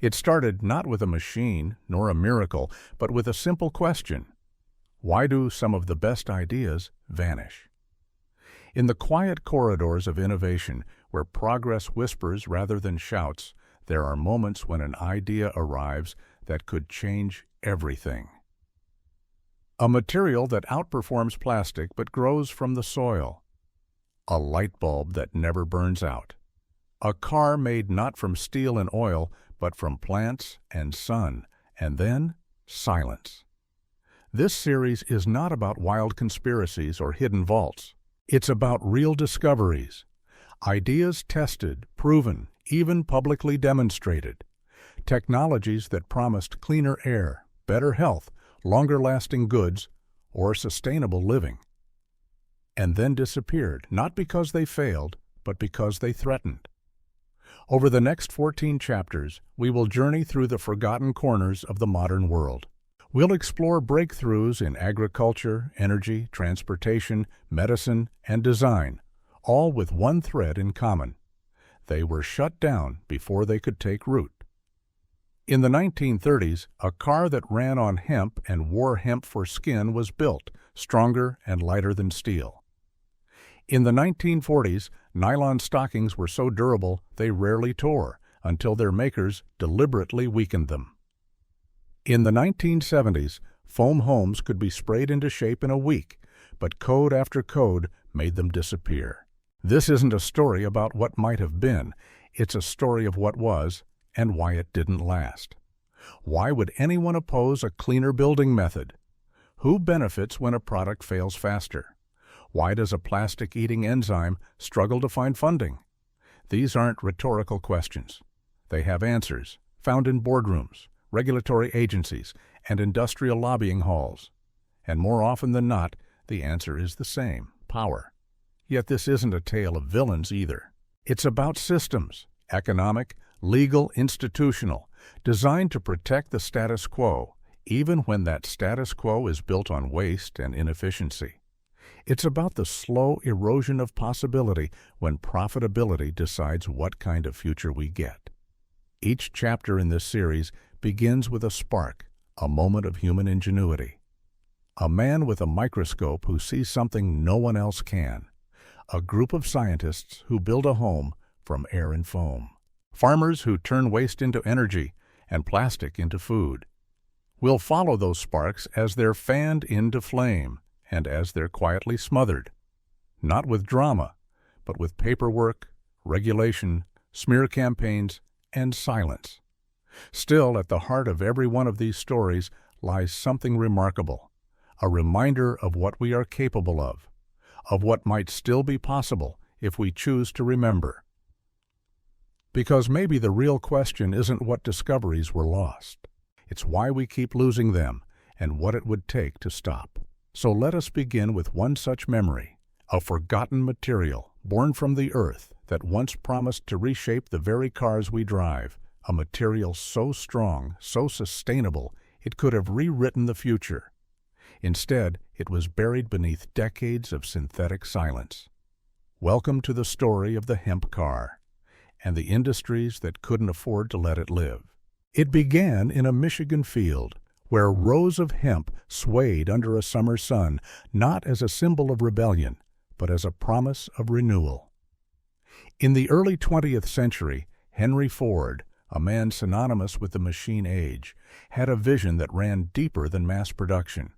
It started not with a machine nor a miracle, but with a simple question. Why do some of the best ideas vanish? In the quiet corridors of innovation, where progress whispers rather than shouts, there are moments when an idea arrives that could change everything. A material that outperforms plastic but grows from the soil. A light bulb that never burns out. A car made not from steel and oil, but from plants and sun, and then silence. This series is not about wild conspiracies or hidden vaults. It's about real discoveries. Ideas tested, proven, even publicly demonstrated. Technologies that promised cleaner air, better health, longer-lasting goods, or sustainable living. And then disappeared, not because they failed, but because they threatened. Over the next 14 chapters, we will journey through the forgotten corners of the modern world. We'll explore breakthroughs in agriculture, energy, transportation, medicine, and design, all with one thread in common. They were shut down before they could take root. In the 1930s, a car that ran on hemp and wore hemp for skin was built, stronger and lighter than steel. In the 1940s, nylon stockings were so durable they rarely tore, until their makers deliberately weakened them. In the 1970s, foam homes could be sprayed into shape in a week, but code after code made them disappear. This isn't a story about what might have been, it's a story of what was and why it didn't last. Why would anyone oppose a cleaner building method? Who benefits when a product fails faster? Why does a plastic-eating enzyme struggle to find funding? These aren't rhetorical questions. They have answers, found in boardrooms, regulatory agencies, and industrial lobbying halls. And more often than not, the answer is the same: power. Yet this isn't a tale of villains either. It's about systems, economic, legal, institutional, designed to protect the status quo, even when that status quo is built on waste and inefficiency. It's about the slow erosion of possibility when profitability decides what kind of future we get. Each chapter in this series begins with a spark, a moment of human ingenuity. A man with a microscope who sees something no one else can. A group of scientists who build a home from air and foam. Farmers who turn waste into energy and plastic into food. We'll follow those sparks as they're fanned into flame and as they're quietly smothered. Not with drama, but with paperwork, regulation, smear campaigns, and silence. Still, at the heart of every one of these stories lies something remarkable, a reminder of what we are capable of what might still be possible if we choose to remember. Because maybe the real question isn't what discoveries were lost. It's why we keep losing them and what it would take to stop. So let us begin with one such memory, a forgotten material born from the earth that once promised to reshape the very cars we drive, a material so strong, so sustainable, it could have rewritten the future. Instead, it was buried beneath decades of synthetic silence. Welcome to the story of the hemp car and the industries that couldn't afford to let it live. It began in a Michigan field where rows of hemp swayed under a summer sun, not as a symbol of rebellion, but as a promise of renewal. In the early 20th century, Henry Ford, a man synonymous with the machine age, had a vision that ran deeper than mass production.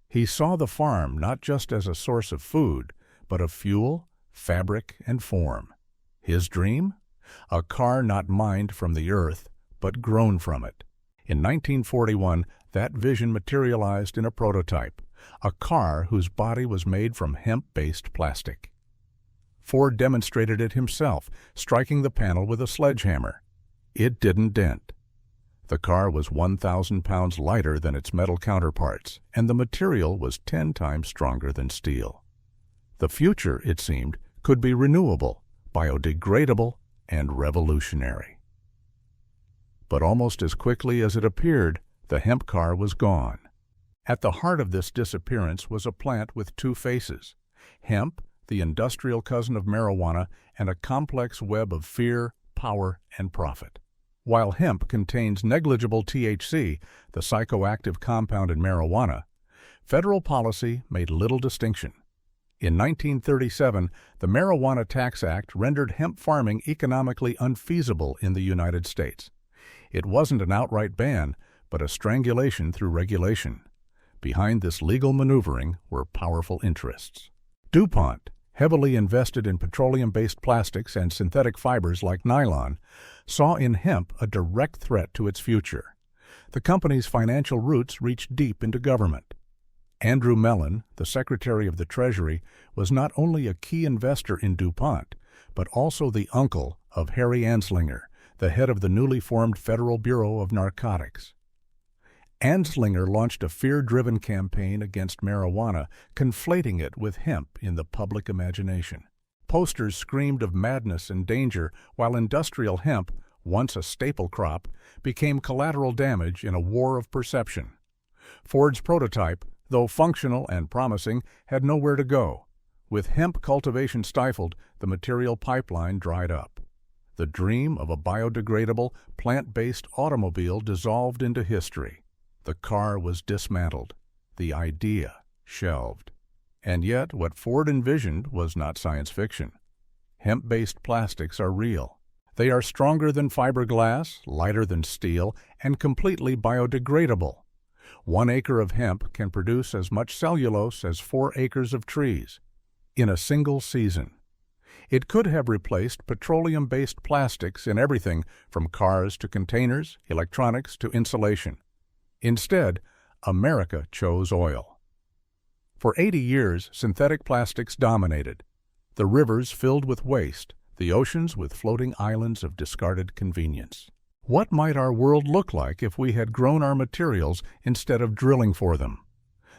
He saw the farm not just as a source of food, but of fuel, fabric, and form. His dream? A car not mined from the earth, but grown from it. In 1941, that vision materialized in a prototype, a car whose body was made from hemp-based plastic. Ford demonstrated it himself, striking the panel with a sledgehammer. It didn't dent. The car was 1,000 pounds lighter than its metal counterparts, and the material was 10 times stronger than steel. The future, it seemed, could be renewable, biodegradable, and revolutionary. But almost as quickly as it appeared, the hemp car was gone. At the heart of this disappearance was a plant with two faces: hemp, the industrial cousin of marijuana, and a complex web of fear, power, and profit. While hemp contains negligible THC, the psychoactive compound in marijuana, federal policy made little distinction. In 1937, the Marijuana Tax Act rendered hemp farming economically unfeasible in the United States. It wasn't an outright ban, but a strangulation through regulation. Behind this legal maneuvering were powerful interests. DuPont, heavily invested in petroleum-based plastics and synthetic fibers like nylon, saw in hemp a direct threat to its future. The company's financial roots reached deep into government. Andrew Mellon, the Secretary of the Treasury, was not only a key investor in DuPont, but also the uncle of Harry Anslinger, the head of the newly formed Federal Bureau of Narcotics. Anslinger launched a fear-driven campaign against marijuana, conflating it with hemp in the public imagination. Posters screamed of madness and danger, while industrial hemp, once a staple crop, became collateral damage in a war of perception. Ford's prototype, though functional and promising, had nowhere to go. With hemp cultivation stifled, the material pipeline dried up. The dream of a biodegradable, plant-based automobile dissolved into history. The car was dismantled, the idea shelved. And yet, what Ford envisioned was not science fiction. Hemp-based plastics are real. They are stronger than fiberglass, lighter than steel, and completely biodegradable. 1 acre of hemp can produce as much cellulose as 4 acres of trees in a single season. It could have replaced petroleum-based plastics in everything from cars to containers, electronics to insulation. Instead, America chose oil. For 80 years, synthetic plastics dominated. The rivers filled with waste, the oceans with floating islands of discarded convenience. What might our world look like if we had grown our materials instead of drilling for them?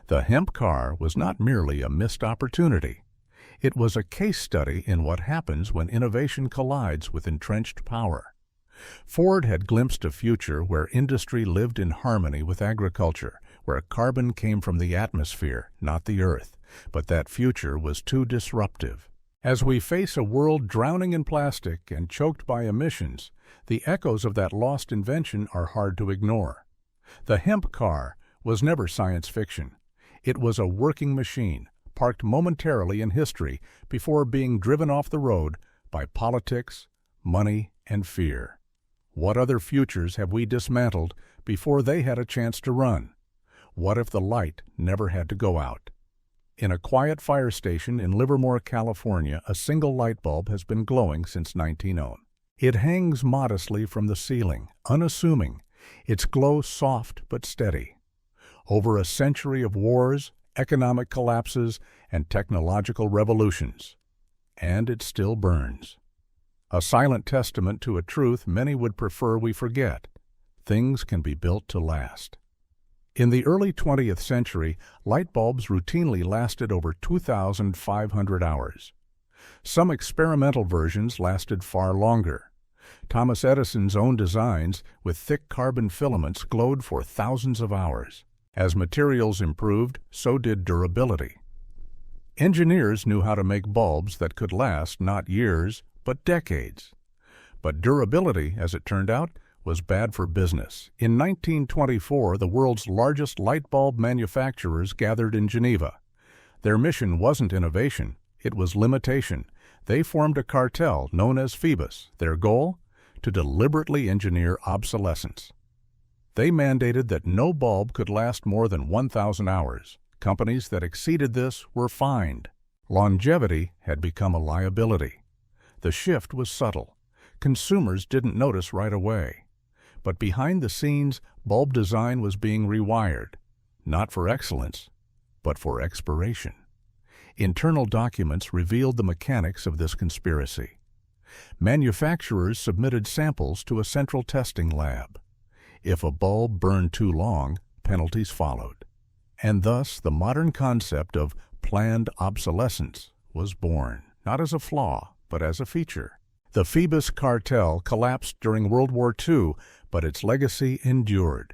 The hemp car was not merely a missed opportunity. It was a case study in what happens when innovation collides with entrenched power. Ford had glimpsed a future where industry lived in harmony with agriculture, where carbon came from the atmosphere, not the earth, but that future was too disruptive. As we face a world drowning in plastic and choked by emissions, the echoes of that lost invention are hard to ignore. The hemp car was never science fiction. It was a working machine, parked momentarily in history before being driven off the road by politics, money, and fear. What other futures have we dismantled before they had a chance to run? What if the light never had to go out? In a quiet fire station in Livermore, California, a single light bulb has been glowing since 1900. It hangs modestly from the ceiling, unassuming, its glow soft but steady. Over a century of wars, economic collapses, and technological revolutions. And it still burns. A silent testament to a truth many would prefer we forget. Things can be built to last. In the early 20th century, light bulbs routinely lasted over 2,500 hours. Some experimental versions lasted far longer. Thomas Edison's own designs, with thick carbon filaments, glowed for thousands of hours. As materials improved, so did durability. Engineers knew how to make bulbs that could last not years, but decades. But durability, as it turned out, was bad for business. In 1924, the world's largest light bulb manufacturers gathered in Geneva. Their mission wasn't innovation, it was limitation. They formed a cartel known as Phoebus. Their goal? To deliberately engineer obsolescence. They mandated that no bulb could last more than 1,000 hours. Companies that exceeded this were fined. Longevity had become a liability. The shift was subtle. Consumers didn't notice right away. But behind the scenes, bulb design was being rewired, not for excellence, but for expiration. Internal documents revealed the mechanics of this conspiracy. Manufacturers submitted samples to a central testing lab. If a bulb burned too long, penalties followed. And thus the modern concept of planned obsolescence was born, not as a flaw, but as a feature. The Phoebus cartel collapsed during World War II, but its legacy endured.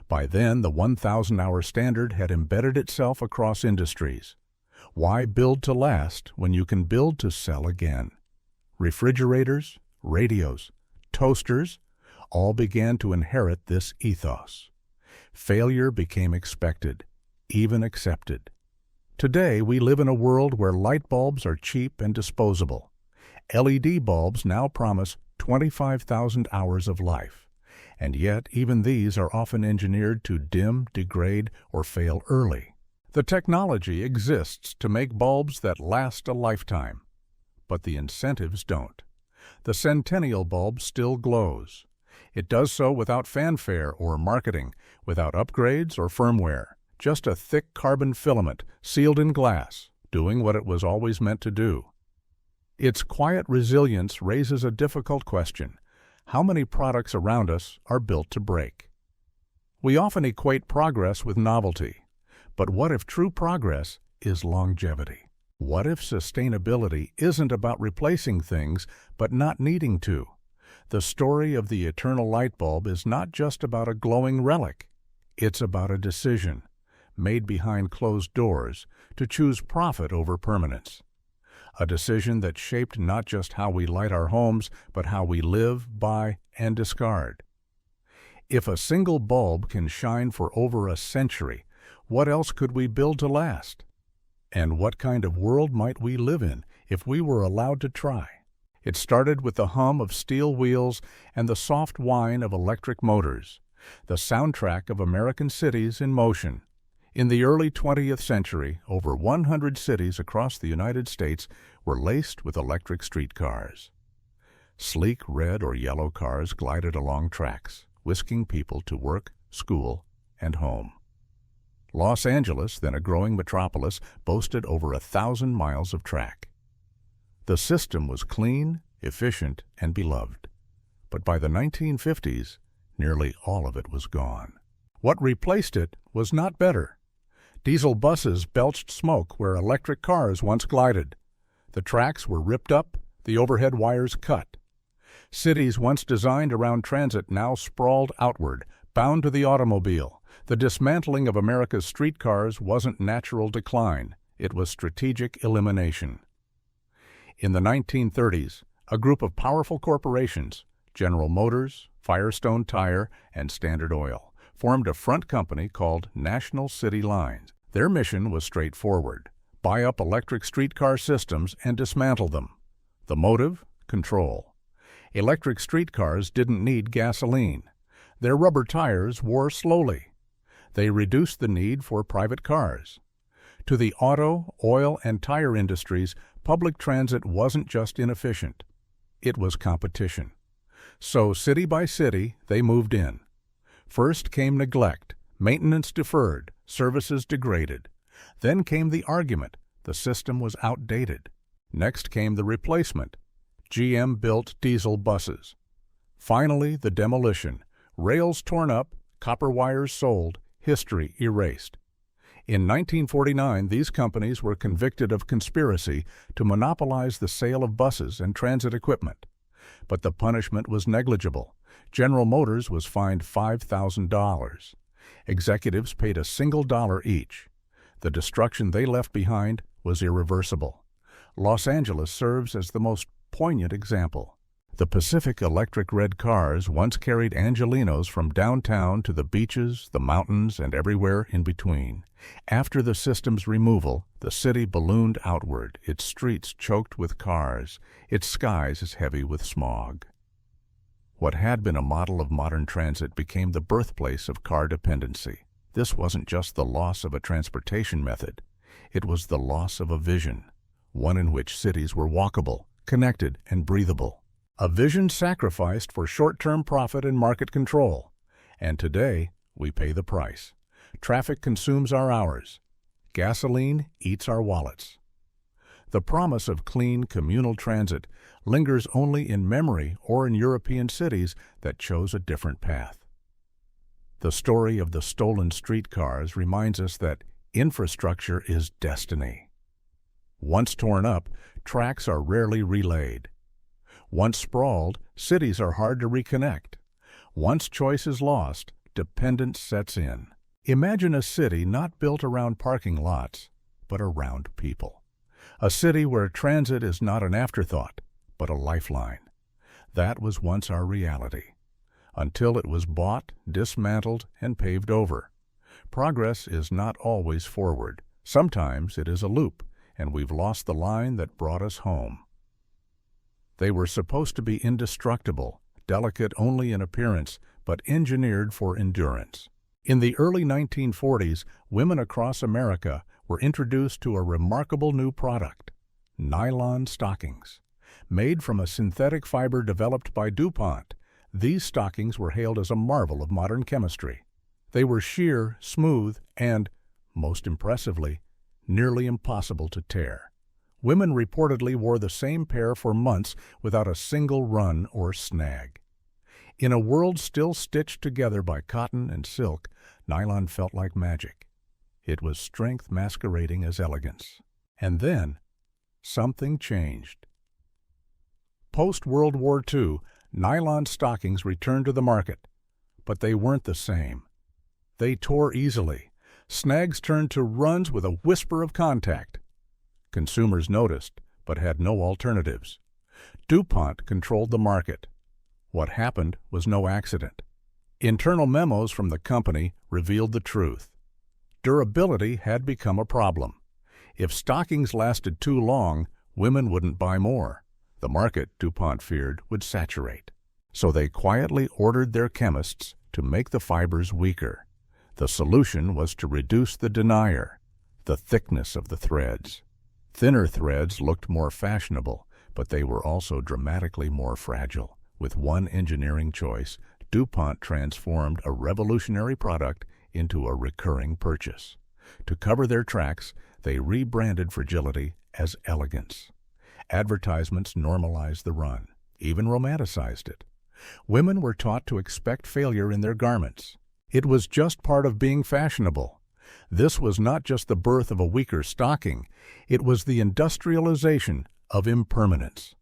By then, the 1,000-hour standard had embedded itself across industries. Why build to last when you can build to sell again? Refrigerators, radios, toasters, all began to inherit this ethos. Failure became expected, even accepted. Today, we live in a world where light bulbs are cheap and disposable. LED bulbs now promise 25,000 hours of life, and yet even these are often engineered to dim, degrade, or fail early. The technology exists to make bulbs that last a lifetime, but the incentives don't. The centennial bulb still glows. It does so without fanfare or marketing, without upgrades or firmware, just a thick carbon filament sealed in glass, doing what it was always meant to do. Its quiet resilience raises a difficult question. How many products around us are built to break? We often equate progress with novelty, but what if true progress is longevity? What if sustainability isn't about replacing things, but not needing to? The story of the eternal light bulb is not just about a glowing relic. It's about a decision, made behind closed doors, to choose profit over permanence. A decision that shaped not just how we light our homes, but how we live, buy, and discard. If a single bulb can shine for over a century, what else could we build to last? And what kind of world might we live in if we were allowed to try? It started with the hum of steel wheels and the soft whine of electric motors, the soundtrack of American cities in motion. In the early 20th century, over 100 cities across the United States were laced with electric streetcars. Sleek red or yellow cars glided along tracks, whisking people to work, school, and home. Los Angeles, then a growing metropolis, boasted over 1,000 miles of track. The system was clean, efficient, and beloved. But by the 1950s, nearly all of it was gone. What replaced it was not better. Diesel buses belched smoke where electric cars once glided. The tracks were ripped up, the overhead wires cut. Cities once designed around transit now sprawled outward, bound to the automobile. The dismantling of America's streetcars wasn't natural decline, it was strategic elimination. In the 1930s, a group of powerful corporations, General Motors, Firestone Tire, and Standard Oil, formed a front company called National City Lines. Their mission was straightforward: buy up electric streetcar systems and dismantle them. The motive? Control. Electric streetcars didn't need gasoline. Their rubber tires wore slowly. They reduced the need for private cars. To the auto, oil, and tire industries, public transit wasn't just inefficient. It was competition. So city by city, they moved in. First came neglect, maintenance deferred, services degraded. Then came the argument, the system was outdated. Next came the replacement. GM built diesel buses. Finally, the demolition. Rails torn up, copper wires sold, history erased. In 1949, these companies were convicted of conspiracy to monopolize the sale of buses and transit equipment. But the punishment was negligible. General Motors was fined $5,000. Executives paid a single dollar each. The destruction they left behind was irreversible. Los Angeles serves as the most poignant example. The Pacific Electric red cars once carried Angelenos from downtown to the beaches, the mountains, and everywhere in between. After the system's removal, the city ballooned outward, its streets choked with cars, its skies as heavy with smog. What had been a model of modern transit became the birthplace of car dependency. This wasn't just the loss of a transportation method. It was the loss of a vision, one in which cities were walkable, connected, and breathable. A vision sacrificed for short-term profit and market control. And today, we pay the price. Traffic consumes our hours. Gasoline eats our wallets. The promise of clean, communal transit lingers only in memory or in European cities that chose a different path. The story of the stolen streetcars reminds us that infrastructure is destiny. Once torn up, tracks are rarely relaid. Once sprawled, cities are hard to reconnect. Once choice is lost, dependence sets in. Imagine a city not built around parking lots, but around people. A city where transit is not an afterthought, but a lifeline. That was once our reality. until it was bought, dismantled, and paved over. Progress is not always forward. Sometimes it is a loop, and we've lost the line that brought us home. They were supposed to be indestructible, delicate only in appearance, but engineered for endurance. In the early 1940s, women across America were introduced to a remarkable new product: nylon stockings. Made from a synthetic fiber developed by DuPont, these stockings were hailed as a marvel of modern chemistry. They were sheer, smooth, and, most impressively, nearly impossible to tear. Women reportedly wore the same pair for months without a single run or snag. In a world still stitched together by cotton and silk, nylon felt like magic. It was strength masquerading as elegance. And then, something changed. Post-World War II, nylon stockings returned to the market, but they weren't the same. They tore easily. Snags turned to runs with a whisper of contact. Consumers noticed, but had no alternatives. DuPont controlled the market. What happened was no accident. Internal memos from the company revealed the truth. Durability had become a problem. If stockings lasted too long, women wouldn't buy more. The market, DuPont feared, would saturate. So they quietly ordered their chemists to make the fibers weaker. The solution was to reduce the denier, the thickness of the threads. Thinner threads looked more fashionable, but they were also dramatically more fragile. With one engineering choice, DuPont transformed a revolutionary product into a recurring purchase. To cover their tracks, they rebranded fragility as elegance. Advertisements normalized the run, even romanticized it. Women were taught to expect failure in their garments. It was just part of being fashionable. This was not just the birth of a weaker stocking, it was the industrialization of impermanence.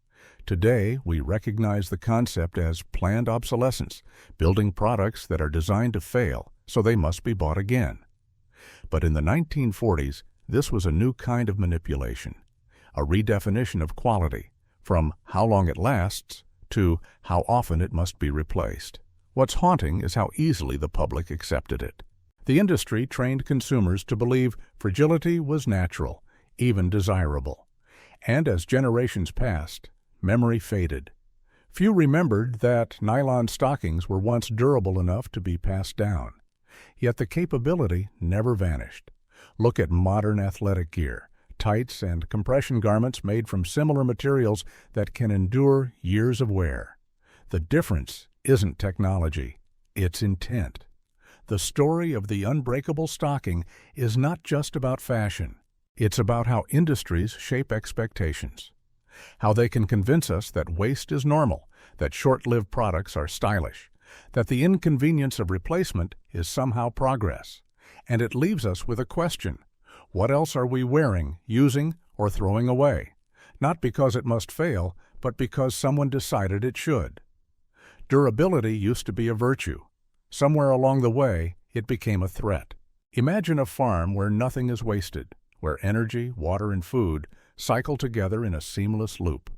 Today, we recognize the concept as planned obsolescence, building products that are designed to fail, so they must be bought again. But in the 1940s, this was a new kind of manipulation, a redefinition of quality, from how long it lasts to how often it must be replaced. What's haunting is how easily the public accepted it. The industry trained consumers to believe fragility was natural, even desirable. And as generations passed, memory faded. Few remembered that nylon stockings were once durable enough to be passed down. Yet the capability never vanished. Look at modern athletic gear, tights and compression garments made from similar materials that can endure years of wear. The difference isn't technology, it's intent. The story of the unbreakable stocking is not just about fashion. It's about how industries shape expectations. How they can convince us that waste is normal, that short-lived products are stylish, that the inconvenience of replacement is somehow progress. And it leaves us with a question: what else are we wearing, using, or throwing away? Not because it must fail, but because someone decided it should. Durability used to be a virtue. Somewhere along the way, it became a threat. Imagine a farm where nothing is wasted, where energy, water, and food cycle together in a seamless loop.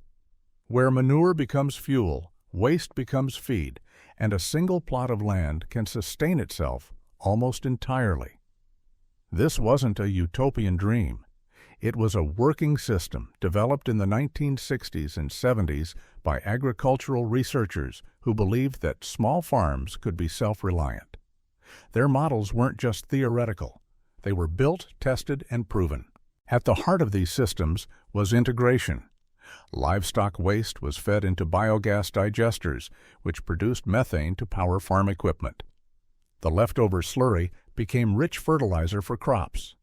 Where manure becomes fuel, waste becomes feed, and a single plot of land can sustain itself almost entirely. This wasn't a utopian dream. It was a working system developed in the 1960s and 70s by agricultural researchers who believed that small farms could be self-reliant. Their models weren't just theoretical. They were built, tested, and proven. At the heart of these systems was integration. Livestock waste was fed into biogas digesters, which produced methane to power farm equipment. The leftover slurry became rich fertilizer for crops.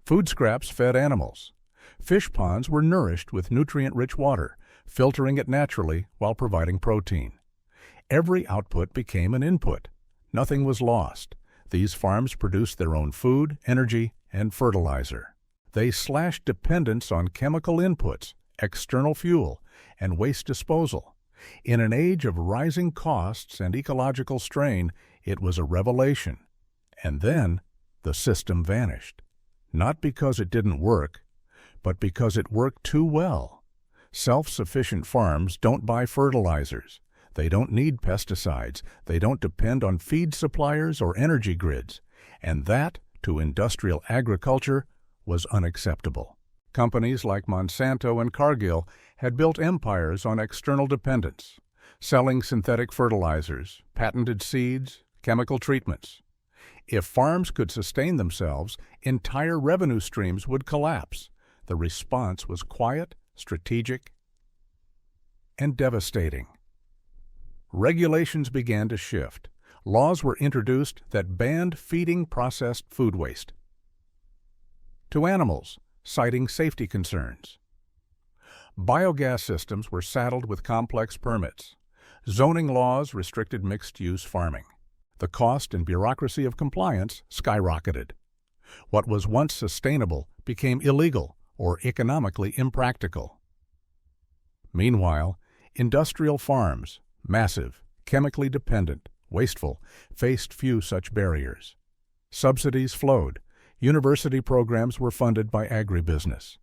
Food scraps fed animals. Fish ponds were nourished with nutrient-rich water, filtering it naturally while providing protein. Every output became an input. Nothing was lost. These farms produced their own food, energy, and fertilizer. They slashed dependence on chemical inputs, external fuel, and waste disposal. In an age of rising costs and ecological strain, it was a revelation. And then the system vanished. Not because it didn't work, but because it worked too well. Self-sufficient farms don't buy fertilizers. They don't need pesticides, they don't depend on feed suppliers or energy grids, and that, to industrial agriculture, was unacceptable. Companies like Monsanto and Cargill had built empires on external dependence, selling synthetic fertilizers, patented seeds, chemical treatments. If farms could sustain themselves, entire revenue streams would collapse. The response was quiet, strategic, and devastating. Regulations began to shift. Laws were introduced that banned feeding processed food waste to animals, citing safety concerns. Biogas systems were saddled with complex permits. Zoning laws restricted mixed-use farming. The cost and bureaucracy of compliance skyrocketed. What was once sustainable became illegal or economically impractical. Meanwhile, industrial farms, massive, chemically dependent, wasteful, faced few such barriers. Subsidies flowed. University programs were funded by agribusiness.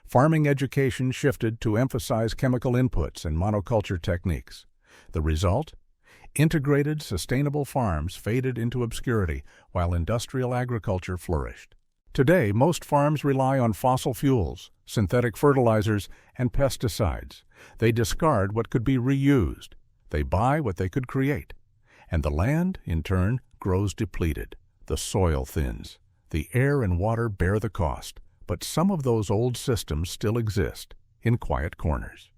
Farming education shifted to emphasize chemical inputs and monoculture techniques. The result? Integrated, sustainable farms faded into obscurity while industrial agriculture flourished. Today, most farms rely on fossil fuels, synthetic fertilizers, and pesticides. They discard what could be reused. They buy what they could create. And the land, in turn, grows depleted. The soil thins. The air and water bear the cost. But some of those old systems still exist, in quiet corners.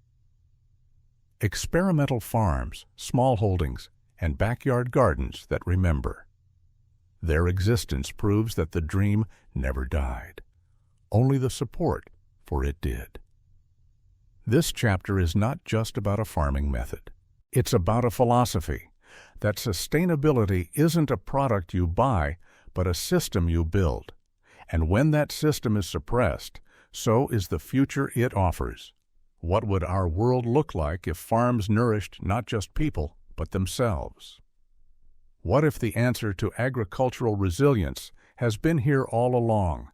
Experimental farms, small holdings, and backyard gardens that remember. Their existence proves that the dream never died. Only the support for it did. This chapter is not just about a farming method. It's about a philosophy that sustainability isn't a product you buy, but a system you build. And when that system is suppressed, so is the future it offers. What would our world look like if farms nourished not just people, but themselves? What if the answer to agricultural resilience has been here all along,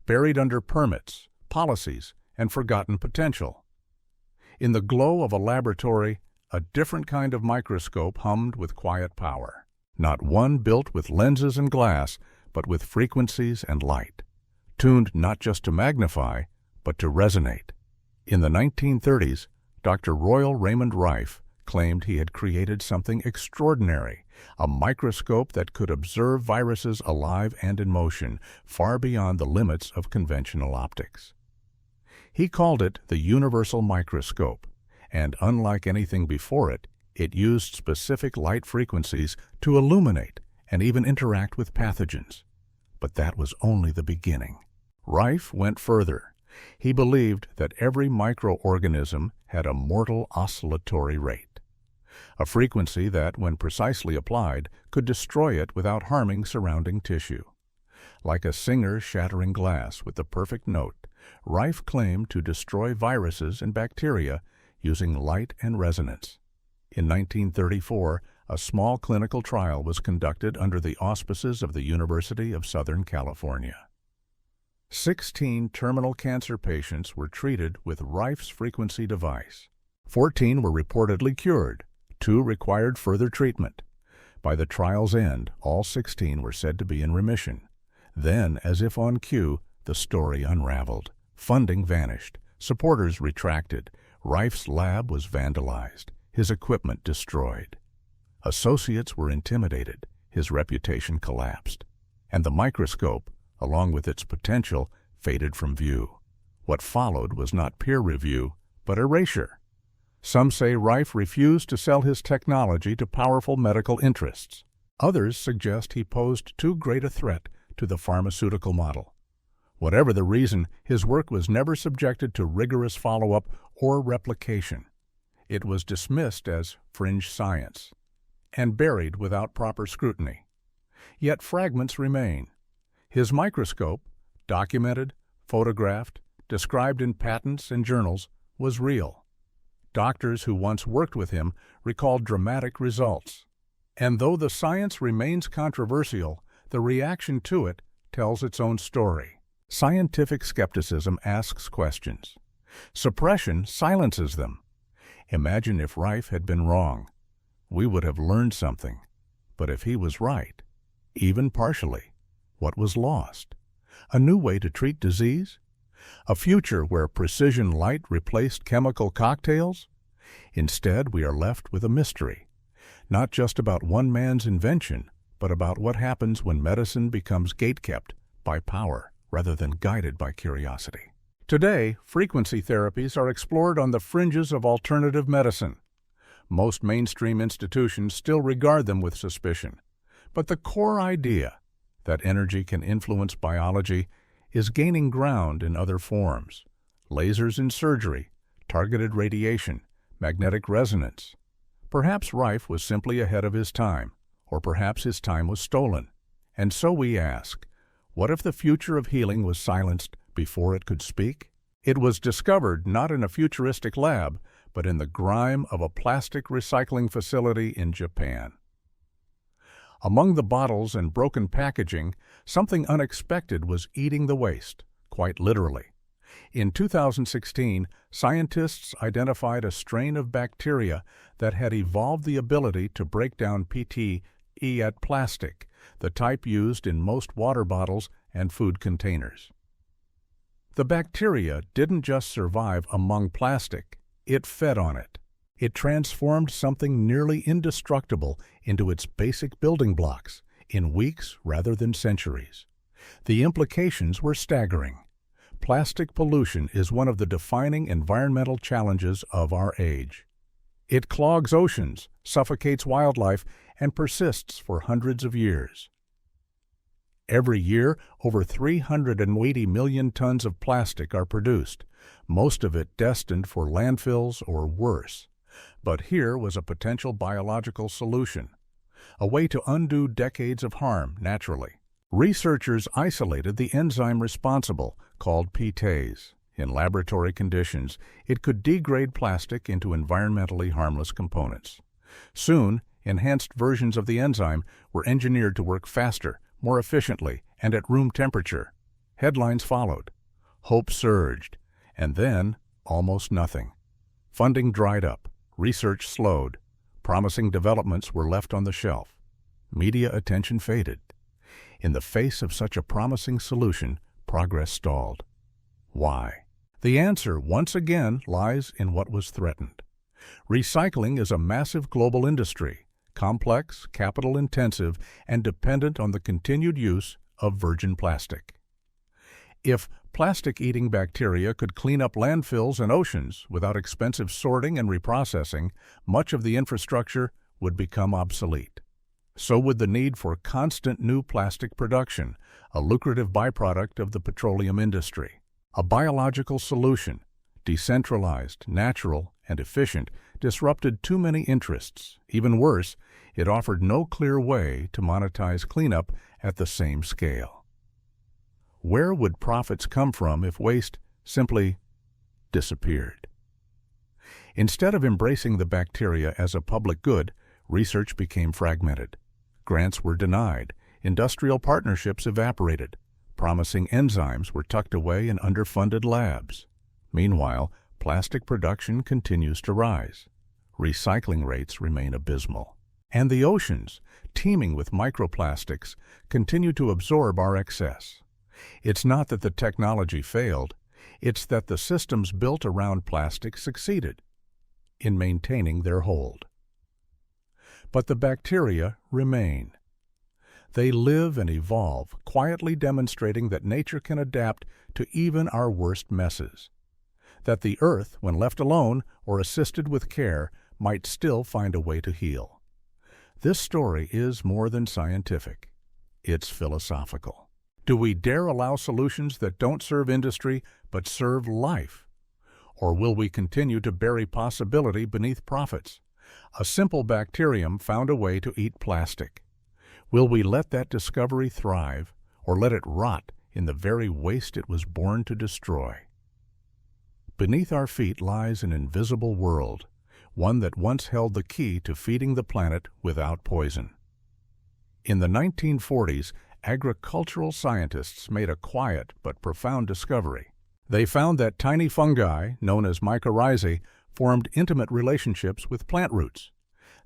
buried under permits, policies, and forgotten potential? In the glow of a laboratory, a different kind of microscope hummed with quiet power. Not one built with lenses and glass, but with frequencies and light, tuned not just to magnify, but to resonate. In the 1930s, Dr. Royal Raymond Rife claimed he had created something extraordinary, a microscope that could observe viruses alive and in motion, far beyond the limits of conventional optics. He called it the universal microscope, and unlike anything before it, it used specific light frequencies to illuminate and even interact with pathogens. But that was only the beginning. Rife went further. He believed that every microorganism had a mortal oscillatory rate, a frequency that, when precisely applied, could destroy it without harming surrounding tissue. Like a singer shattering glass with the perfect note, Rife claimed to destroy viruses and bacteria using light and resonance. In 1934, a small clinical trial was conducted under the auspices of the University of Southern California. 16 terminal cancer patients were treated with Rife's frequency device. 14 were reportedly cured. 2 required further treatment. By the trial's end, all 16 were said to be in remission. Then, as if on cue, the story unraveled. Funding vanished. Supporters retracted. Rife's lab was vandalized. His equipment destroyed. Associates were intimidated. His reputation collapsed. And the microscope, along with its potential, faded from view. What followed was not peer review, but erasure. Some say Rife refused to sell his technology to powerful medical interests. Others suggest he posed too great a threat to the pharmaceutical model. Whatever the reason, his work was never subjected to rigorous follow-up or replication. It was dismissed as fringe science and buried without proper scrutiny. Yet fragments remain. His microscope, documented, photographed, described in patents and journals, was real. Doctors who once worked with him recalled dramatic results. And though the science remains controversial, the reaction to it tells its own story. Scientific skepticism asks questions. Suppression silences them. Imagine if Rife had been wrong. we would have learned something. But if he was right, even partially, what was lost? A new way to treat disease? A future where precision light replaced chemical cocktails? Instead, we are left with a mystery, not just about one man's invention, but about what happens when medicine becomes gatekept by power rather than guided by curiosity. Today, frequency therapies are explored on the fringes of alternative medicine. Most mainstream institutions still regard them with suspicion. But the core idea that energy can influence biology is gaining ground in other forms. Lasers in surgery, targeted radiation, magnetic resonance. Perhaps Rife was simply ahead of his time, or perhaps his time was stolen. And so we ask, what if the future of healing was silenced before it could speak? It was discovered not in a futuristic lab, but in the grime of a plastic recycling facility in Japan. Among the bottles and broken packaging, something unexpected was eating the waste, quite literally. In 2016, scientists identified a strain of bacteria that had evolved the ability to break down PET plastic, the type used in most water bottles and food containers. The bacteria didn't just survive among plastic, it fed on it. It transformed something nearly indestructible into its basic building blocks in weeks rather than centuries. The implications were staggering. Plastic pollution is one of the defining environmental challenges of our age. It clogs oceans, suffocates wildlife, and persists for hundreds of years. Every year, over 380 million tons of plastic are produced, most of it destined for landfills or worse. But here was a potential biological solution, a way to undo decades of harm naturally. Researchers isolated the enzyme responsible, called PETase. In laboratory conditions, it could degrade plastic into environmentally harmless components. Soon, enhanced versions of the enzyme were engineered to work faster, more efficiently, and at room temperature. Headlines followed. Hope surged. And then, almost nothing. Funding dried up. Research slowed. Promising developments were left on the shelf. Media attention faded. In the face of such a promising solution, progress stalled. Why? The answer, once again, lies in what was threatened. Recycling is a massive global industry, complex, capital-intensive, and dependent on the continued use of virgin plastic. If plastic-eating bacteria could clean up landfills and oceans without expensive sorting and reprocessing, much of the infrastructure would become obsolete. So would the need for constant new plastic production, a lucrative byproduct of the petroleum industry. A biological solution, decentralized, natural, and efficient, disrupted too many interests. Even worse, it offered no clear way to monetize cleanup at the same scale. Where would profits come from if waste simply disappeared? Instead of embracing the bacteria as a public good, research became fragmented. Grants were denied, industrial partnerships evaporated, promising enzymes were tucked away in underfunded labs. Meanwhile, plastic production continues to rise. Recycling rates remain abysmal. And the oceans, teeming with microplastics, continue to absorb our excess. It's not that the technology failed, it's that the systems built around plastic succeeded in maintaining their hold. But the bacteria remain. They live and evolve, quietly demonstrating that nature can adapt to even our worst messes. That the earth, when left alone or assisted with care, might still find a way to heal. This story is more than scientific. It's philosophical. Do we dare allow solutions that don't serve industry but serve life? Or will we continue to bury possibility beneath profits? A simple bacterium found a way to eat plastic. Will we let that discovery thrive, or let it rot in the very waste it was born to destroy? Beneath our feet lies an invisible world, one that once held the key to feeding the planet without poison. In the 1940s, agricultural scientists made a quiet but profound discovery. They found that tiny fungi, known as mycorrhizae, formed intimate relationships with plant roots.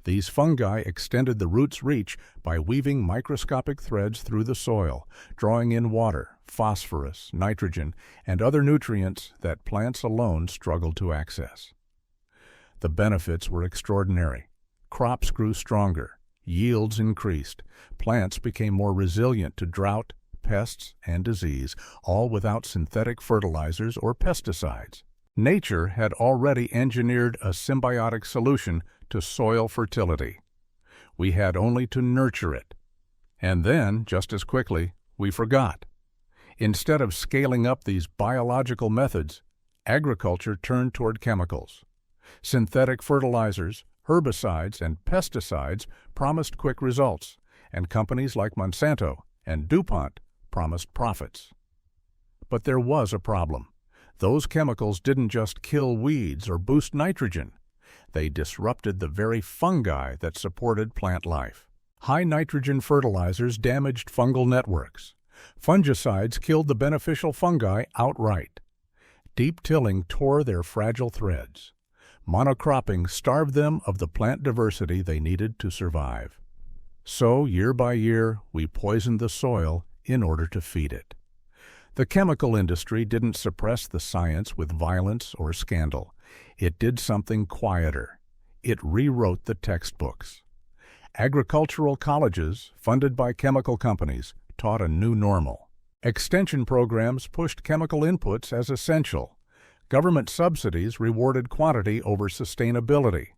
These fungi extended the root's reach by weaving microscopic threads through the soil, drawing in water, phosphorus, nitrogen, and other nutrients that plants alone struggled to access. The benefits were extraordinary. Crops grew stronger, yields increased, plants became more resilient to drought, pests, and disease, all without synthetic fertilizers or pesticides. Nature had already engineered a symbiotic solution to soil fertility. We had only to nurture it. And then, just as quickly, we forgot. Instead of scaling up these biological methods, agriculture turned toward chemicals. Synthetic fertilizers, herbicides, and pesticides promised quick results, and companies like Monsanto and DuPont promised profits. But there was a problem. Those chemicals didn't just kill weeds or boost nitrogen. They disrupted the very fungi that supported plant life. High nitrogen fertilizers damaged fungal networks. Fungicides killed the beneficial fungi outright. Deep tilling tore their fragile threads. Monocropping starved them of the plant diversity they needed to survive. So, year by year, we poisoned the soil in order to feed it. The chemical industry didn't suppress the science with violence or scandal. It did something quieter. It rewrote the textbooks. Agricultural colleges, funded by chemical companies, taught a new normal. Extension programs pushed chemical inputs as essential. Government subsidies rewarded quantity over sustainability.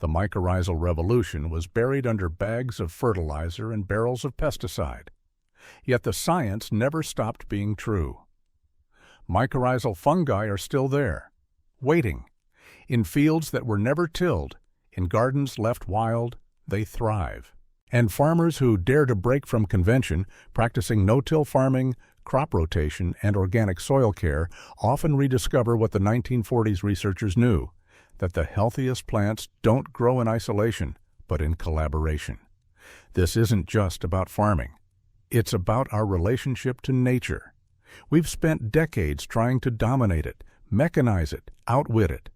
The mycorrhizal revolution was buried under bags of fertilizer and barrels of pesticide. Yet the science never stopped being true. Mycorrhizal fungi are still there, waiting. In fields that were never tilled, in gardens left wild, they thrive. And farmers who dare to break from convention, practicing no-till farming, crop rotation, and organic soil care, often rediscover what the 1940s researchers knew, that the healthiest plants don't grow in isolation, but in collaboration. This isn't just about farming. It's about our relationship to nature. We've spent decades trying to dominate it, mechanize it, outwit it.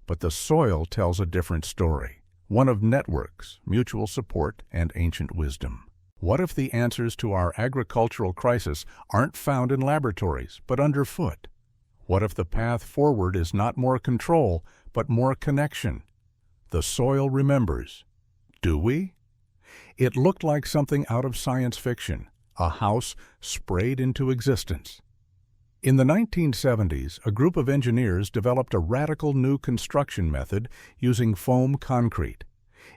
But the soil tells a different story, one of networks, mutual support, and ancient wisdom. What if the answers to our agricultural crisis aren't found in laboratories, but underfoot? What if the path forward is not more control, but more connection? The soil remembers. Do we? It looked like something out of science fiction, a house sprayed into existence. In the 1970s, a group of engineers developed a radical new construction method using foam concrete.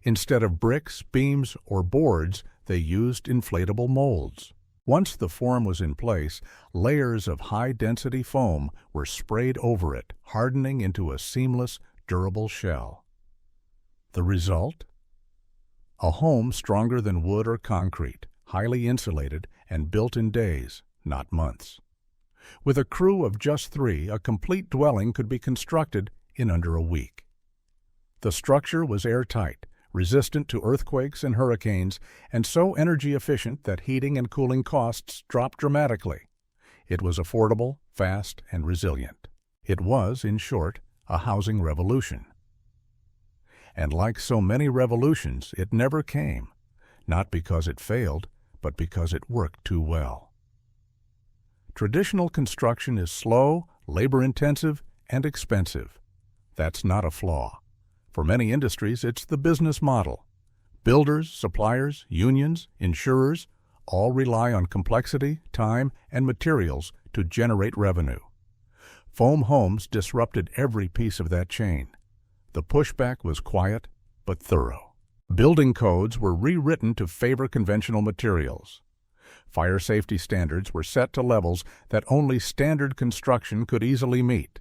Instead of bricks, beams, or boards, they used inflatable molds. Once the form was in place, layers of high-density foam were sprayed over it, hardening into a seamless, durable shell. The result? A home stronger than wood or concrete, highly insulated, and built in days, not months. With a crew of just 3, a complete dwelling could be constructed in under a week. The structure was airtight, resistant to earthquakes and hurricanes, and so energy efficient that heating and cooling costs dropped dramatically. It was affordable, fast, and resilient. It was, in short, a housing revolution. And like so many revolutions, it never came, not because it failed, but because it worked too well. Traditional construction is slow, labor-intensive, and expensive. That's not a flaw. For many industries, it's the business model. Builders, suppliers, unions, insurers all rely on complexity, time, and materials to generate revenue. Foam homes disrupted every piece of that chain. The pushback was quiet but thorough. Building codes were rewritten to favor conventional materials. Fire safety standards were set to levels that only standard construction could easily meet.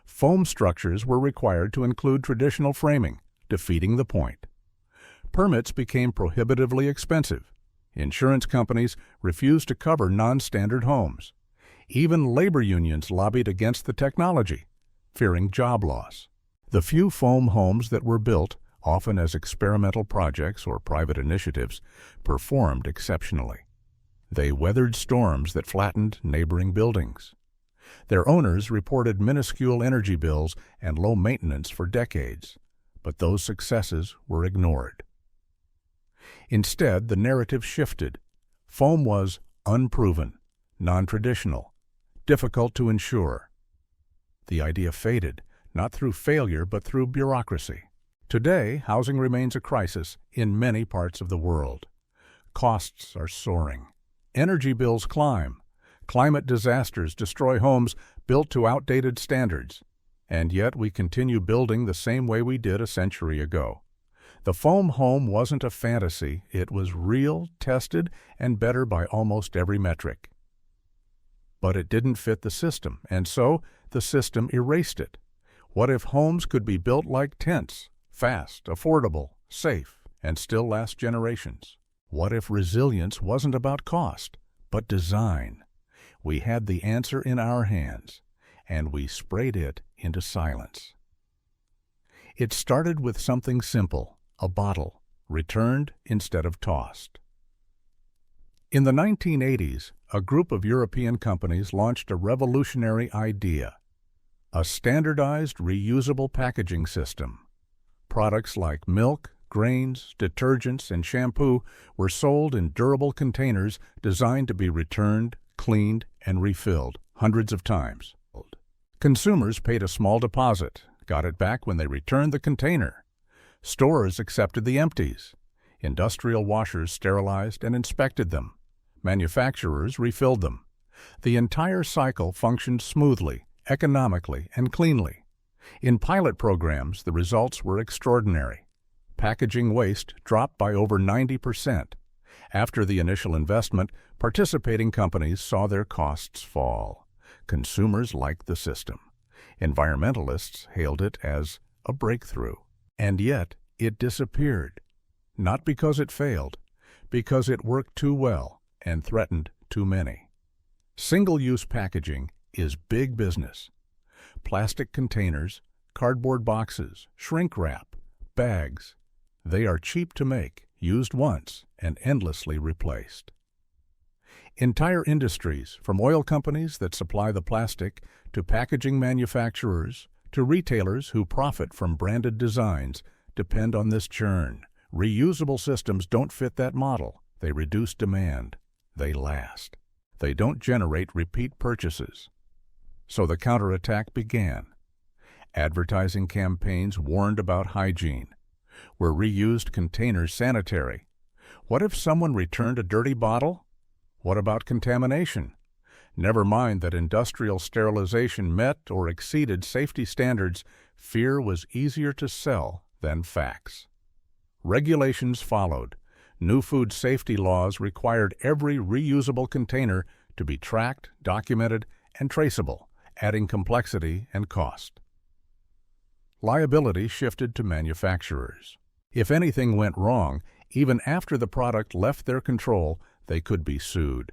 Foam structures were required to include traditional framing, defeating the point. Permits became prohibitively expensive. Insurance companies refused to cover non-standard homes. Even labor unions lobbied against the technology, fearing job loss. The few foam homes that were built, often as experimental projects or private initiatives, performed exceptionally. They weathered storms that flattened neighboring buildings. Their owners reported minuscule energy bills and low maintenance for decades. but those successes were ignored. Instead, the narrative shifted. Foam was unproven, non-traditional, difficult to ensure. The idea faded, not through failure but through bureaucracy. Today, housing remains a crisis in many parts of the world. Costs are soaring. Energy bills climb. Climate disasters destroy homes built to outdated standards. And yet we continue building the same way we did a century ago. The foam home wasn't a fantasy. It was real, tested, and better by almost every metric. But it didn't fit the system, and so the system erased it. What if homes could be built like tents, fast, affordable, safe, and still last generations? What if resilience wasn't about cost, but design? We had the answer in our hands, and we sprayed it into silence. It started with something simple, a bottle, returned instead of tossed. In the 1980s, a group of European companies launched a revolutionary idea: a standardized, reusable packaging system. Products like milk, grains, detergents, and shampoo were sold in durable containers designed to be returned, cleaned, and refilled hundreds of times. Consumers paid a small deposit, got it back when they returned the container. Stores accepted the empties. Industrial washers sterilized and inspected them. Manufacturers refilled them. The entire cycle functioned smoothly, economically, and cleanly. In pilot programs, the results were extraordinary. Packaging waste dropped by over 90%. After the initial investment, participating companies saw their costs fall. Consumers liked the system. Environmentalists hailed it as a breakthrough. And yet, it disappeared. Not because it failed, because it worked too well and threatened too many. Single-use packaging is big business. Plastic containers, cardboard boxes, shrink wrap, bags. They are cheap to make, used once, and endlessly replaced. Entire industries, from oil companies that supply the plastic to packaging manufacturers to retailers who profit from branded designs, depend on this churn. Reusable systems don't fit that model. They reduce demand. They last. They don't generate repeat purchases. So the counterattack began. Advertising campaigns warned about hygiene. Were reused containers sanitary? What if someone returned a dirty bottle? What about contamination? Never mind that industrial sterilization met or exceeded safety standards, fear was easier to sell than facts. Regulations followed. New food safety laws required every reusable container to be tracked, documented, and traceable, adding complexity and cost. Liability shifted to manufacturers. If anything went wrong, even after the product left their control, they could be sued.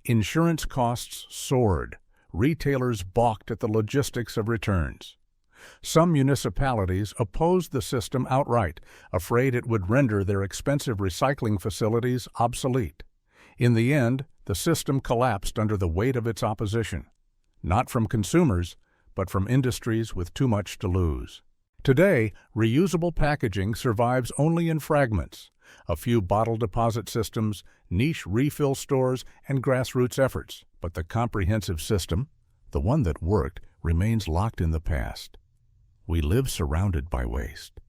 Insurance costs soared. Retailers balked at the logistics of returns. Some municipalities opposed the system outright, afraid it would render their expensive recycling facilities obsolete. In the end, the system collapsed under the weight of its opposition, not from consumers, but from industries with too much to lose. Today, reusable packaging survives only in fragments, a few bottle deposit systems, niche refill stores, and grassroots efforts. But the comprehensive system, the one that worked, remains locked in the past. We live surrounded by waste.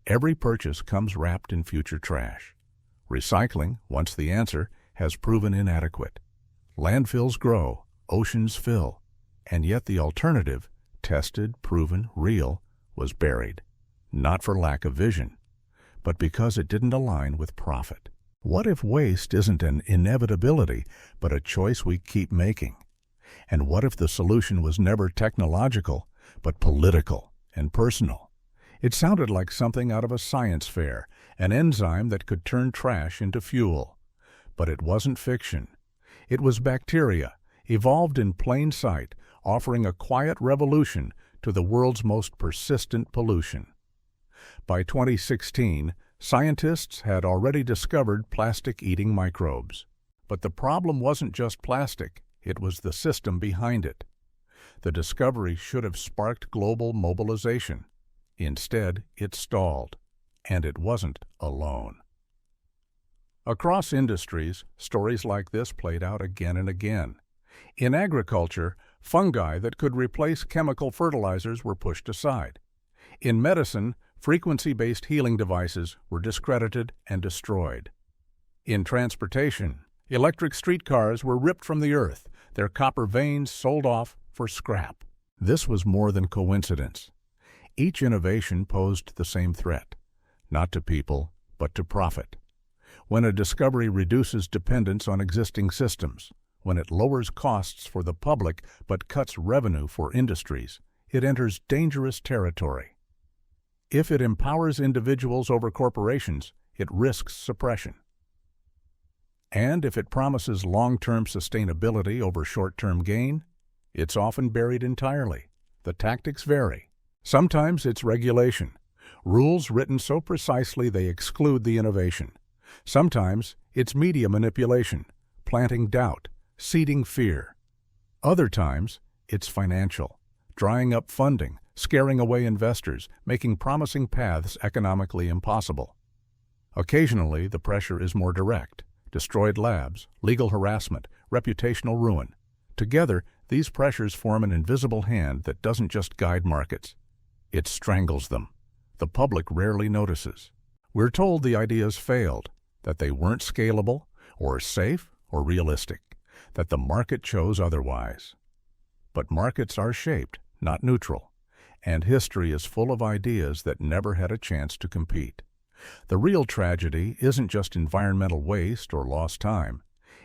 Every purchase comes wrapped in future trash. Recycling, once the answer, has proven inadequate. Landfills grow, oceans fill, and yet the alternative, tested, proven, real, was buried. Not for lack of vision, but because it didn't align with profit. What if waste isn't an inevitability, but a choice we keep making? And what if the solution was never technological, but political and personal? It sounded like something out of a science fair, an enzyme that could turn trash into fuel. But it wasn't fiction. It was bacteria, evolved in plain sight, offering a quiet revolution to the world's most persistent pollution. By 2016, scientists had already discovered plastic-eating microbes. But the problem wasn't just plastic, it was the system behind it. The discovery should have sparked global mobilization. Instead, it stalled, and it wasn't alone. Across industries, stories like this played out again and again. In agriculture, fungi that could replace chemical fertilizers were pushed aside. In medicine, frequency-based healing devices were discredited and destroyed. In transportation, electric streetcars were ripped from the earth, their copper veins sold off for scrap. This was more than coincidence. Each innovation posed the same threat, not to people, but to profit. When a discovery reduces dependence on existing systems, when it lowers costs for the public but cuts revenue for industries, it enters dangerous territory. If it empowers individuals over corporations, it risks suppression. And if it promises long-term sustainability over short-term gain, it's often buried entirely. The tactics vary. Sometimes it's regulation, rules written so precisely they exclude the innovation. Sometimes it's media manipulation, planting doubt, seeding fear. Other times it's financial, drying up funding, scaring away investors, making promising paths economically impossible. Occasionally, the pressure is more direct. Destroyed labs, legal harassment, reputational ruin. Together, these pressures form an invisible hand that doesn't just guide markets. It strangles them. The public rarely notices. We're told the ideas failed, that they weren't scalable, or safe, or realistic, that the market chose otherwise. But markets are shaped, not neutral, and history is full of ideas that never had a chance to compete. The real tragedy isn't just environmental waste or lost time.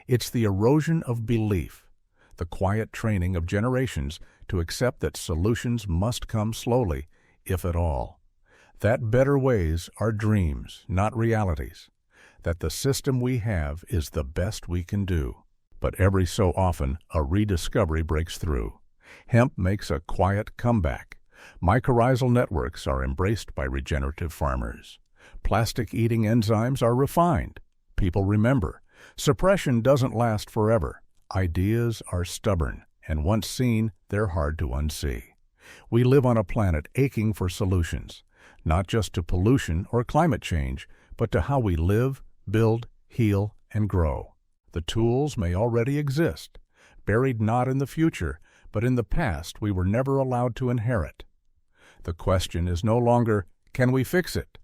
It's the erosion of belief, the quiet training of generations to accept that solutions must come slowly, if at all. That better ways are dreams, not realities. That the system we have is the best we can do. But every so often, a rediscovery breaks through. Hemp makes a quiet comeback. Mycorrhizal networks are embraced by regenerative farmers. Plastic-eating enzymes are refined. People remember. Suppression doesn't last forever. Ideas are stubborn, and once seen, they're hard to unsee. We live on a planet aching for solutions, not just to pollution or climate change, but to how we live, build, heal, and grow. The tools may already exist, buried not in the future, but in the past we were never allowed to inherit. The question is no longer, can we fix it?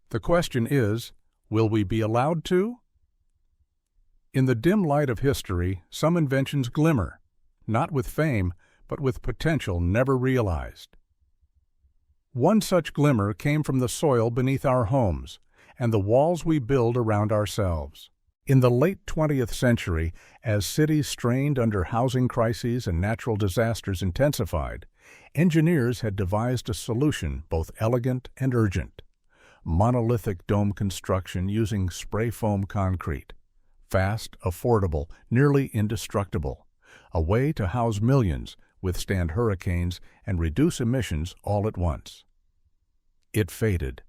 The question is, will we be allowed to? In the dim light of history, some inventions glimmer, not with fame, but with potential never realized. One such glimmer came from the soil beneath our homes and the walls we build around ourselves. In the late 20th century, as cities strained under housing crises and natural disasters intensified, engineers had devised a solution both elegant and urgent. Monolithic dome construction using spray foam concrete. Fast, affordable, nearly indestructible. A way to house millions, withstand hurricanes, and reduce emissions all at once. It faded.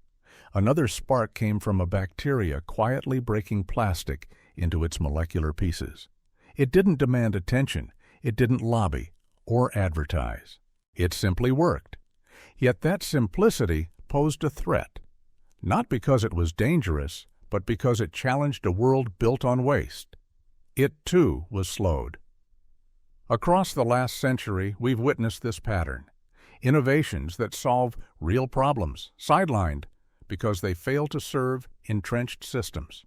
Another spark came from a bacteria quietly breaking plastic into its molecular pieces. It didn't demand attention, it didn't lobby or advertise. It simply worked. Yet that simplicity posed a threat. Not because it was dangerous, but because it challenged a world built on waste. It, too, was slowed. Across the last century, we've witnessed this pattern. Innovations that solve real problems, sidelined, because they fail to serve entrenched systems.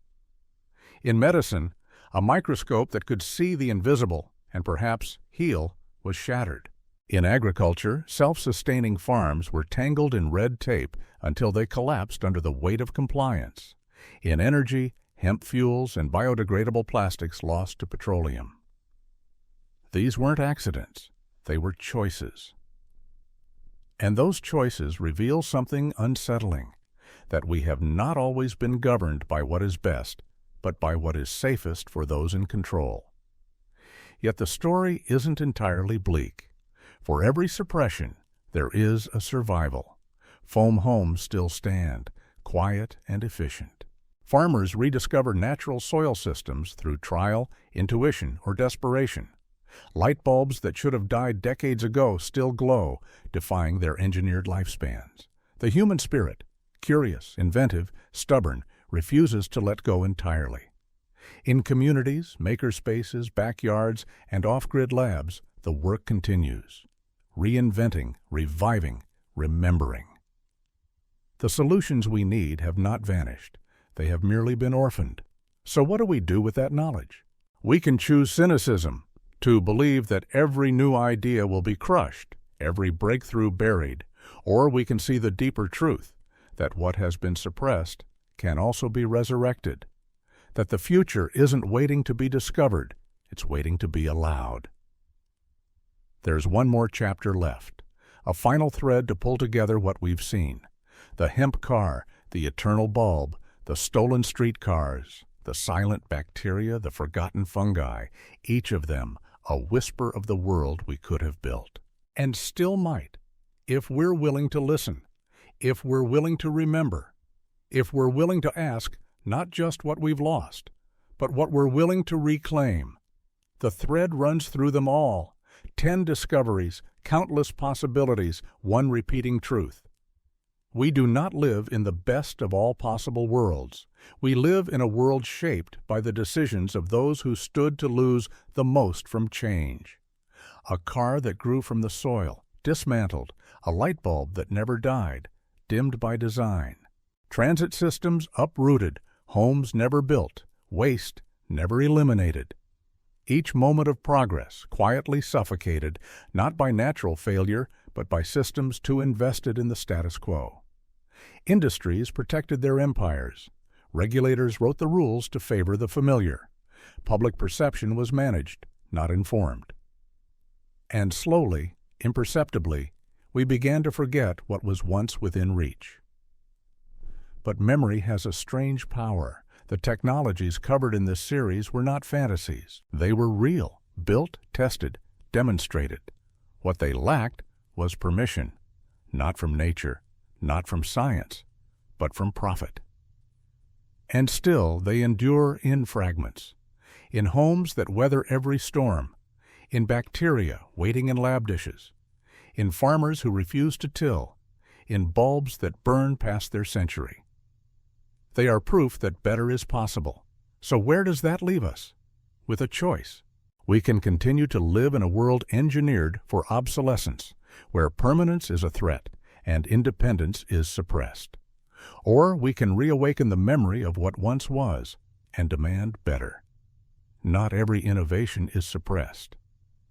In medicine, a microscope that could see the invisible and perhaps heal was shattered. In agriculture, self-sustaining farms were tangled in red tape until they collapsed under the weight of compliance. In energy, hemp fuels and biodegradable plastics lost to petroleum. These weren't accidents, they were choices. And those choices reveal something unsettling, that we have not always been governed by what is best, but by what is safest for those in control. Yet the story isn't entirely bleak. For every suppression, there is a survival. Foam homes still stand, quiet and efficient. Farmers rediscover natural soil systems through trial, intuition, or desperation. Light bulbs that should have died decades ago still glow, defying their engineered lifespans. The human spirit, curious, inventive, stubborn, refuses to let go entirely. In communities, makerspaces, backyards, and off-grid labs, the work continues. Reinventing, reviving, remembering. The solutions we need have not vanished. They have merely been orphaned. So what do we do with that knowledge? We can choose cynicism, to believe that every new idea will be crushed, every breakthrough buried, or we can see the deeper truth, that what has been suppressed can also be resurrected, that the future isn't waiting to be discovered, it's waiting to be allowed. There's one more chapter left, a final thread to pull together what we've seen. The hemp car, the eternal bulb, the stolen streetcars, the silent bacteria, the forgotten fungi, each of them a whisper of the world we could have built. And still might, if we're willing to listen, if we're willing to remember, if we're willing to ask not just what we've lost, but what we're willing to reclaim. The thread runs through them all, 10 discoveries, countless possibilities, one repeating truth. We do not live in the best of all possible worlds. We live in a world shaped by the decisions of those who stood to lose the most from change. A car that grew from the soil, dismantled, a light bulb that never died, dimmed by design. Transit systems uprooted, homes never built, waste never eliminated. Each moment of progress quietly suffocated, not by natural failure, but by systems too invested in the status quo. Industries protected their empires. Regulators wrote the rules to favor the familiar. Public perception was managed, not informed. And slowly, imperceptibly, we began to forget what was once within reach. But memory has a strange power. The technologies covered in this series were not fantasies. They were real, built, tested, demonstrated. What they lacked was permission, not from nature, not from science, but from profit. And still they endure in fragments, in homes that weather every storm, in bacteria waiting in lab dishes, in farmers who refuse to till, in bulbs that burn past their century. They are proof that better is possible. So where does that leave us? With a choice. We can continue to live in a world engineered for obsolescence, where permanence is a threat and independence is suppressed. Or we can reawaken the memory of what once was and demand better. Not every innovation is suppressed.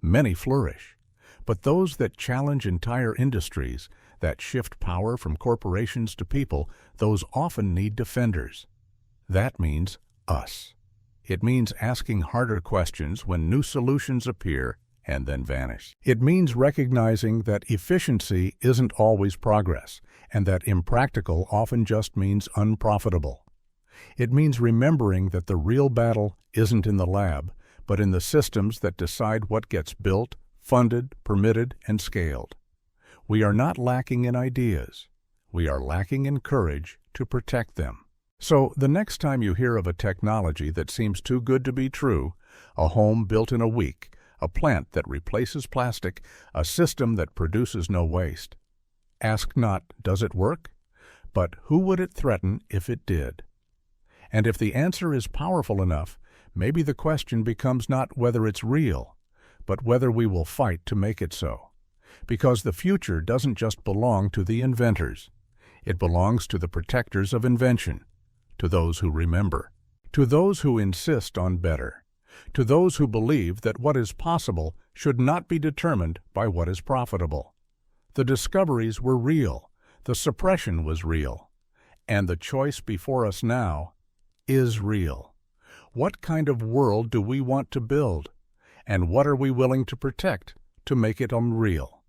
Many flourish, but those that challenge entire industries, that shift power from corporations to people, those often need defenders. That means us. It means asking harder questions when new solutions appear and then vanish. It means recognizing that efficiency isn't always progress, and that impractical often just means unprofitable. It means remembering that the real battle isn't in the lab, but in the systems that decide what gets built, funded, permitted, and scaled. We are not lacking in ideas. We are lacking in courage to protect them. So the next time you hear of a technology that seems too good to be true, a home built in a week, a plant that replaces plastic, a system that produces no waste, ask not, does it work? But who would it threaten if it did? And if the answer is powerful enough, maybe the question becomes not whether it's real, but whether we will fight to make it so. Because the future doesn't just belong to the inventors. It belongs to the protectors of invention, to those who remember, to those who insist on better, to those who believe that what is possible should not be determined by what is profitable. The discoveries were real, the suppression was real, and the choice before us now is real. What kind of world do we want to build, and what are we willing to protect to make it unreal?